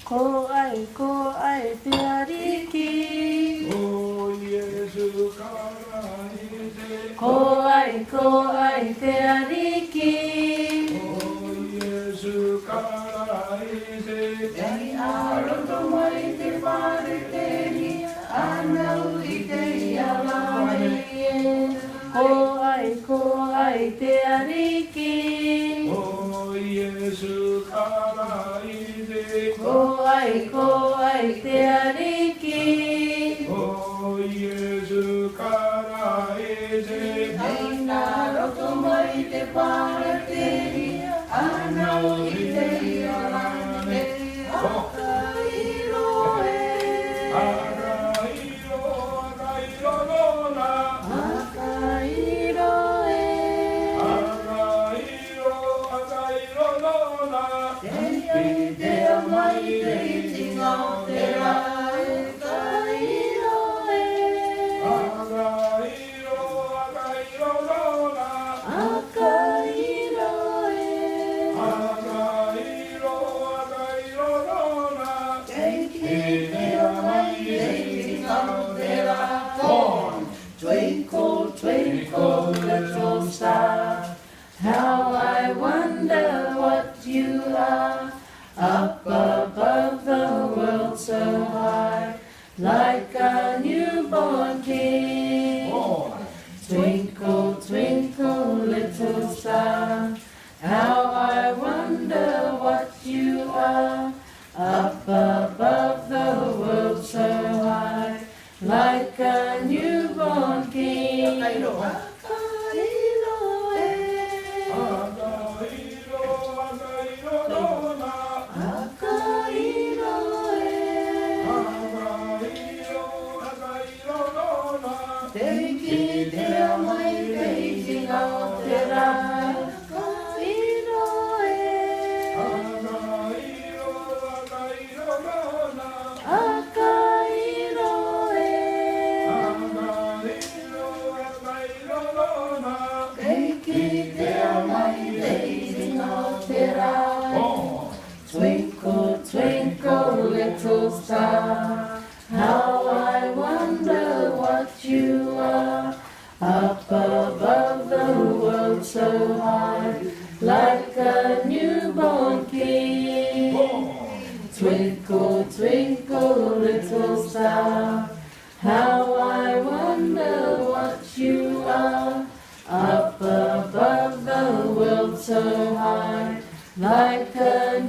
Ko ai te ariki. O Iesu karaise. Ko ai te ariki. O Iesu karaise. Ei Rarotonga i te whare te ni, anau i te ialawe. Ko ai te ariki. O Iesu karaise. Ko ai te ariki. O Iesu karaise. Ei Rarotonga i te whare te ni, anau i te ialawe. Akairo e. Akairo, akairo nona. Akairo e. Akairo, akairo nona. Te amai te itinga o te rā. Akairo e. Akairo, akairo nona. Akairo e. Akairo, akairo nona. Te amai te itinga o te rā. Twinkle, twinkle, little star, how I wonder what you are, up above the world so high, like a newborn king. Twinkle, twinkle, little star, how I wonder what you are, up above the world so high, like a newborn king. Akairo e. Akairo, akairo nona. Akairo e. Akairo, akairo nona. Te ki te amai te itinga o te rā. Akairo e. Akairo, akairo nona. Akairo e. Akairo, akairo nona. Te ki te amai te itinga o te rā. Twinkle, twinkle, little star, how I wonder what you are, up above the world so high, like a newborn king. Twinkle, twinkle, little star, how I wonder what you are, up above the world so high, like a